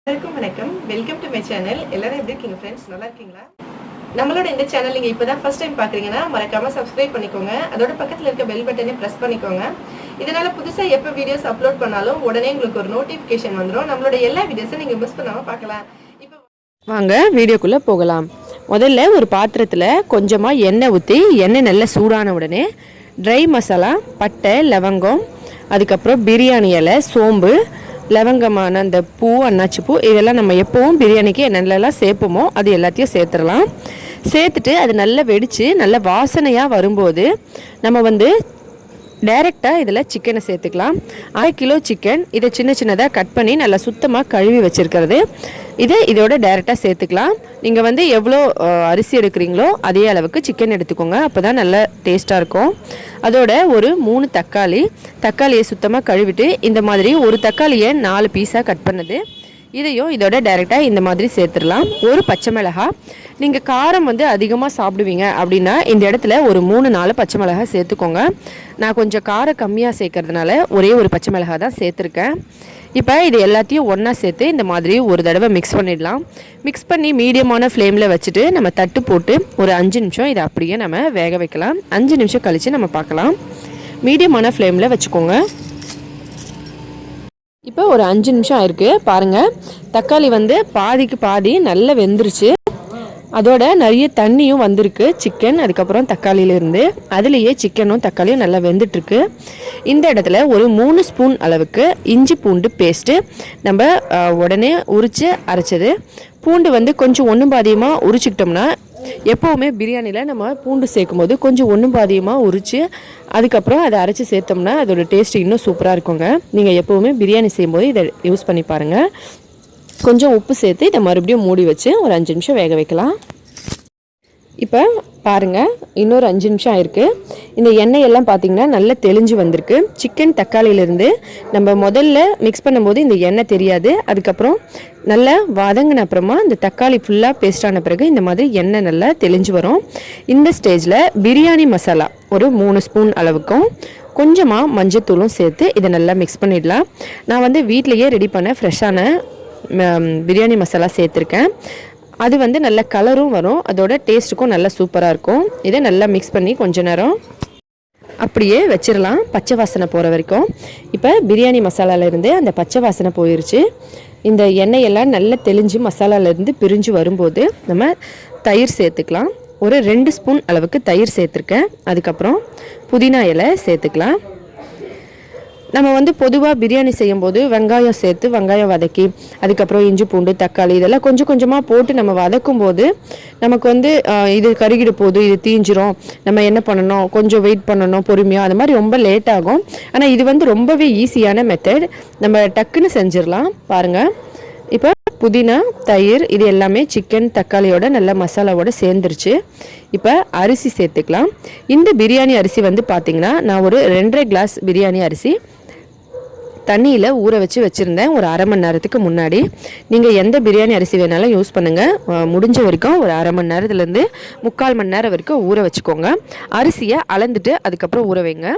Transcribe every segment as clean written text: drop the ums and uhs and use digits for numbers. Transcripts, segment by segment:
வணக்கம் welcome to my channel. எல்லாரும் எப்படி இருக்கீங்க ஃப்ரெண்ட்ஸ்? நல்லா இருக்கீங்களா? நம்மளோட இந்த சேனல் நீங்கள் இப்போ தான் ஃபர்ஸ்ட் டைம் பார்க்குறீங்கன்னா மறக்காமல் சப்ஸ்கிரைப் பண்ணிக்கோங்க. அதோட பக்கத்தில் இருக்க பெல் பட்டனை ப்ரெஸ் பண்ணிக்கோங்க. இதனால் புதுசாக எப்போ வீடியோஸ் அப்லோட் பண்ணாலும் உடனே உங்களுக்கு ஒரு நோட்டிஃபிகேஷன் வந்துடும். நம்மளோட எல்லா வீடியோஸும் நீங்கள் மிஸ் பண்ணாமல் பார்க்கலாம். இப்போ வாங்க வீடியோக்குள்ளே போகலாம். முதல்ல ஒரு பாத்திரத்தில் கொஞ்சமாக எண்ணெய் ஊற்றி எண்ணெய் நல்லா சூடான உடனே ட்ரை மசாலா, பட்டை, லவங்கம், அதுக்கப்புறம் பிரியாணி இலை, சோம்பு, லவங்கமான அந்த பூ, அன்னாச்சி பூ, இதெல்லாம் நம்ம எப்போவும் பிரியாணிக்கு என்னென்னலாம் சேர்ப்போமோ அது எல்லாத்தையும் சேர்த்துடலாம். சேர்த்துட்டு அது நல்லா வெடித்து நல்ல வாசனையாக வரும்போது நம்ம டைரெக்டாக இதில் சிக்கனை சேர்த்துக்கலாம். 1/2 கிலோ சிக்கன், இதை சின்ன சின்னதாக கட் பண்ணி நல்லா சுத்தமாக கழுவி வச்சுருக்கிறது. இதோட டைரெக்டாக சேர்த்துக்கலாம். நீங்கள் எவ்வளோ அரிசி எடுக்கிறீங்களோ அதே அளவுக்கு சிக்கன் எடுத்துக்கோங்க. அப்போ தான் நல்லா டேஸ்ட்டாக இருக்கும். அதோட ஒரு 3 தக்காளியை சுத்தமாக கழுவிட்டு இந்த மாதிரி ஒரு தக்காளியை 4 பீஸாக கட் பண்ணது இதையும் இதோட டைரெக்டாக இந்த மாதிரி சேர்த்துடலாம். ஒரு பச்சை மிளகாய், நீங்கள் காரம் அதிகமாக சாப்பிடுவீங்க அப்படின்னா இந்த இடத்துல ஒரு 3-4 பச்சை மிளகாய் சேர்த்துக்கோங்க. நான் கொஞ்சம் காரம் கம்மியாக சேர்க்கறதுனால ஒரே ஒரு பச்சை மிளகாய் தான் சேர்த்துருக்கேன். இப்போ இது எல்லாத்தையும் ஒன்றா சேர்த்து இந்த மாதிரி ஒரு தடவை மிக்ஸ் பண்ணிடலாம். மிக்ஸ் பண்ணி மீடியமான ஃப்ளேமில் வச்சுட்டு நம்ம தட்டு போட்டு ஒரு 5 நிமிஷம் இதை அப்படியே நம்ம வேக வைக்கலாம். 5 நிமிஷம் கழித்து நம்ம பார்க்கலாம். மீடியமான ஃப்ளேமில் வச்சுக்கோங்க. இப்போ ஒரு 5 நிமிஷம் ஆயிருக்கு பாருங்கள். தக்காளி பாதிக்கு பாதி நல்லா வெந்துருச்சு. அதோட நிறைய தண்ணியும் வந்திருக்கு சிக்கன், அதுக்கப்புறம் தக்காளியிலேருந்து. அதுலேயே சிக்கனும் தக்காளியும் நல்லா வெந்துட்டுருக்கு. இந்த இடத்துல ஒரு 3 ஸ்பூன் அளவுக்கு இஞ்சி பூண்டு பேஸ்ட்டு நம்ம உடனே உரித்து அரைச்சது. பூண்டு கொஞ்சம் ஒன்றும் பாதியமாக உரிச்சிக்கிட்டோம்னா, எப்போவுமே பிரியாணியில் நம்ம பூண்டு சேர்க்கும் போது கொஞ்சம் ஒன்றும் பாதியமாக உரித்து அதுக்கப்புறம் அதை அரைச்சி சேர்த்தோம்னா அதோட டேஸ்ட் இன்னும் சூப்பராக இருக்குங்க. நீங்கள் எப்போவுமே பிரியாணி செய்யும்போது இதை யூஸ் பண்ணி பாருங்கள். கொஞ்சம் உப்பு சேர்த்து இதை மறுபடியும் மூடி வச்சு ஒரு 5 நிமிஷம் வேக வைக்கலாம். இப்போ பாருங்கள், இன்னொரு 5 நிமிஷம் ஆயிருக்கு. இந்த எண்ணெயெல்லாம் பார்த்திங்கன்னா நல்லா தெளிஞ்சு வந்திருக்கு. சிக்கன் தக்காளியிலேருந்து நம்ம முதல்ல மிக்ஸ் பண்ணும்போது இந்த எண்ணெய் தெரியாது. அதுக்கப்புறம் நல்லா வதங்கின அப்புறமா இந்த தக்காளி ஃபுல்லாக பேஸ்டான பிறகு இந்த மாதிரி எண்ணெய் நல்லா தெளிஞ்சு வரும். இந்த ஸ்டேஜில் பிரியாணி மசாலா ஒரு 3 ஸ்பூன் அளவுக்கும் கொஞ்சமாக மஞ்சத்தூளும் சேர்த்து இதை நல்லா மிக்ஸ் பண்ணிடலாம். நான் வீட்டிலையே ரெடி பண்ண ஃப்ரெஷ்ஷான பிரியாணி மசாலா சேர்த்துருக்கேன். அது நல்ல கலரும் வரும், அதோட டேஸ்ட்டுக்கும் நல்லா சூப்பராக இருக்கும். இதை நல்லா மிக்ஸ் பண்ணி கொஞ்ச நேரம் அப்படியே வச்சிடலாம், பச்சை வாசனை போகிற வரைக்கும். இப்போ பிரியாணி மசாலாலேருந்து அந்த பச்சை வாசனை போயிடுச்சு. இந்த எண்ணெயெல்லாம் நல்லா தெளிஞ்சு மசாலாலேருந்து பிரிஞ்சு வரும்போது நம்ம தயிர் சேர்த்துக்கலாம். ஒரு 2 ஸ்பூன் அளவுக்கு தயிர் சேர்த்துருக்கேன். அதுக்கப்புறம் புதினா இலை சேர்த்துக்கலாம். நம்ம பொதுவாக பிரியாணி செய்யும்போது வெங்காயம் சேர்த்து வெங்காயம் வதக்கி அதுக்கப்புறம் இஞ்சி பூண்டு தக்காளி இதெல்லாம் கொஞ்சம் கொஞ்சமாக போட்டு நம்ம வதக்கும் போது நமக்கு இது கருகிட போகுது, இது தீஞ்சிரும், நம்ம என்ன பண்ணணும், கொஞ்சம் வெயிட் பண்ணணும் பொறுமையாக, அது மாதிரி ரொம்ப லேட் ஆகும். ஆனால் இது ரொம்பவே ஈஸியான மெத்தட், நம்ம டக்குன்னு செஞ்சிடலாம். பாருங்கள், இப்போ புதினா தயிர் இது எல்லாமே சிக்கன் தக்காளியோட நல்ல மசாலாவோட சேர்ந்துருச்சு. இப்போ அரிசி சேர்த்துக்கலாம். இந்த பிரியாணி அரிசி பார்த்திங்கன்னா நான் ஒரு 2.5 கிளாஸ் பிரியாணி அரிசி தண்ணியில் ஊற வச்சுருந்தேன் ஒரு 1/2 மணி நேரத்துக்கு முன்னாடி. நீங்கள் எந்த பிரியாணி அரிசி வேணாலும் யூஸ் பண்ணுங்கள். முடிஞ்ச வரைக்கும் ஒரு 1/2 மணி நேரத்துலேருந்து 3/4 மணி நேரம் வரைக்கும் ஊற வச்சுக்கோங்க. அரிசியை அளந்துட்டு அதுக்கப்புறம் ஊற வைங்க.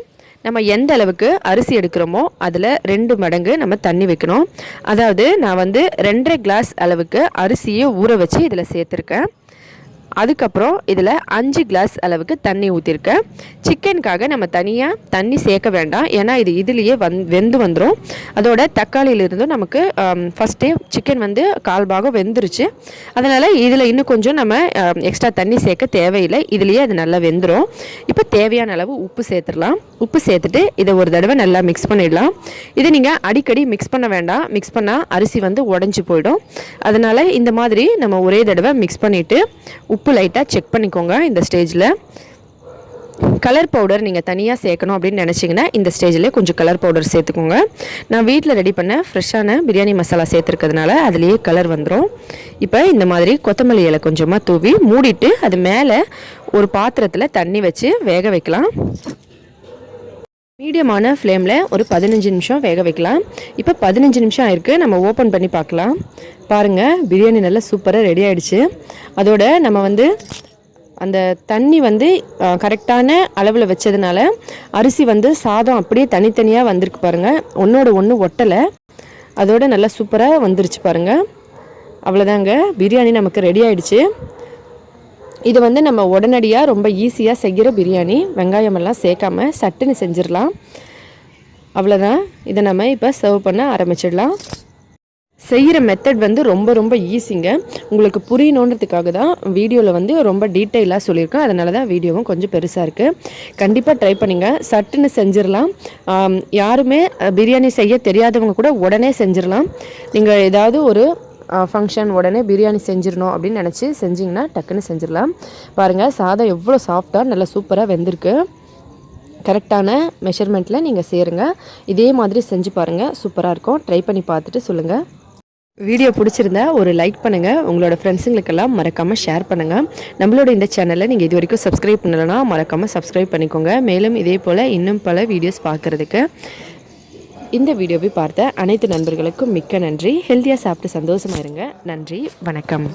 நம்ம எந்த அளவுக்கு அரிசி எடுக்கிறோமோ அதில் 2 மடங்கு நம்ம தண்ணி வைக்கணும். அதாவது நான் 2.5 கிளாஸ் அளவுக்கு அரிசியை ஊற வச்சு இதில் சேர்த்துருக்கேன். அதுக்கப்புறம் இதில் 5 கிளாஸ் அளவுக்கு தண்ணி ஊற்றிருக்கேன். சிக்கனுக்காக நம்ம தனியாக தண்ணி சேர்க்க வேண்டாம், ஏன்னா இதுலேயே வெந்து வந்துடும். அதோட தக்காளியிலிருந்தும் நமக்கு ஃபஸ்ட்டே சிக்கன் 1/4 பாகம் வெந்துருச்சு. அதனால் இதில் இன்னும் கொஞ்சம் நம்ம எக்ஸ்ட்ரா தண்ணி சேர்க்க தேவையில்லை, இதுலேயே அது நல்லா வெந்துடும். இப்போ தேவையான அளவு உப்பு சேர்த்துடலாம். உப்பு சேர்த்துட்டு இதை ஒரு தடவை நல்லா மிக்ஸ் பண்ணிடலாம். இதை நீங்கள் அடிக்கடி மிக்ஸ் பண்ண வேண்டாம், மிக்ஸ் பண்ணால் அரிசி உடஞ்சி போயிடும். அதனால் இந்த மாதிரி நம்ம ஒரே தடவை மிக்ஸ் பண்ணிவிட்டு உப்பு லைட்டாக செக் பண்ணிக்கோங்க. இந்த ஸ்டேஜில் கலர் பவுடர் நீங்கள் தனியாக சேர்க்கணும் அப்படின்னு நினச்சிங்கன்னா இந்த ஸ்டேஜில் கொஞ்சம் கலர் பவுடர் சேர்த்துக்கோங்க. நான் வீட்டில் ரெடி பண்ண ஃப்ரெஷ்ஷான பிரியாணி மசாலா சேர்த்துருக்கிறதுனால அதுலேயே கலர் வந்துடும். இப்போ இந்த மாதிரி கொத்தமல்லி இலை கொஞ்சமாக தூவி மூடிட்டு அது மேலே ஒரு பாத்திரத்தில் தண்ணி வச்சு வேக வைக்கலாம். மீடியமான ஃப்ளேமில் ஒரு 15 நிமிஷம் வேக வைக்கலாம். இப்போ 15 நிமிஷம் ஆயிருக்கு. நம்ம ஓப்பன் பண்ணி பார்க்கலாம். பாருங்கள், பிரியாணி நல்லா சூப்பராக ரெடி ஆகிடுச்சு. அதோட நம்ம அந்த தண்ணி கரெக்டான அளவில் வச்சதுனால அரிசி சாதம் அப்படியே தனித்தனியாக வந்திருக்கு பாருங்கள், ஒன்றோட ஒன்று ஒட்டலை. அதோட நல்லா சூப்பராக வந்துருச்சு பாருங்கள். அவ்வளோதாங்க, பிரியாணி நமக்கு ரெடி ஆயிடுச்சு. இது வந்து நம்ம உடனடியாக ரொம்ப ஈஸியாக செய்கிற பிரியாணி. வெங்காயமெல்லாம் சேர்க்காம சட்டுன்னு செஞ்சிடலாம். அவ்வளோதான். இதை நம்ம இப்போ சர்வ் பண்ண ஆரம்பிச்சிடலாம். செய்கிற மெத்தட் வந்து ரொம்ப ரொம்ப ஈஸிங்க. உங்களுக்கு புரியணுன்றதுக்காக தான் வீடியோவில் வந்து ரொம்ப டீட்டெயிலாக சொல்லியிருக்கேன். அதனால தான் வீடியோவும் கொஞ்சம் பெருசாக இருக்குது. கண்டிப்பாக ட்ரை பண்ணுங்கள், சட்டுன்னு செஞ்சிடலாம். யாருமே பிரியாணி செய்ய தெரியாதவங்க கூட உடனே செஞ்சிடலாம். நீங்கள் ஏதாவது ஒரு ஃபங்க்ஷன் உடனே பிரியாணி செஞ்சிடணும் அப்படின்னு நினச்சி செஞ்சிங்கன்னா டக்குன்னு செஞ்சிடலாம். பாருங்கள், சாதம் எவ்வளோ சாஃப்டாக நல்லா சூப்பராக வெந்திருக்கு. கரெக்டான மெஷர்மெண்ட்டில் நீங்கள் சேருங்க. இதே மாதிரி செஞ்சு பாருங்கள், சூப்பராக இருக்கும். ட்ரை பண்ணி பார்த்துட்டு சொல்லுங்கள். வீடியோ பிடிச்சிருந்தா ஒரு லைக் பண்ணுங்கள். உங்களோட ஃப்ரெண்ட்ஸுங்களுக்கெல்லாம் மறக்காமல் ஷேர் பண்ணுங்கள். நம்மளோட இந்த சேனலை நீங்கள் இது வரைக்கும் சப்ஸ்கிரைப் பண்ணலைன்னா மறக்காமல் சப்ஸ்கிரைப் பண்ணிக்கோங்க. மேலும் இதே போல் இன்னும் பல வீடியோஸ் பார்க்குறதுக்கு இந்த வீடியோவை பார்த்த அனைத்து நண்பர்களுக்கும் மிக்க நன்றி. ஹெல்த்தியாக சாப்பிட்டு சந்தோஷமாக இருங்க. நன்றி, வணக்கம்.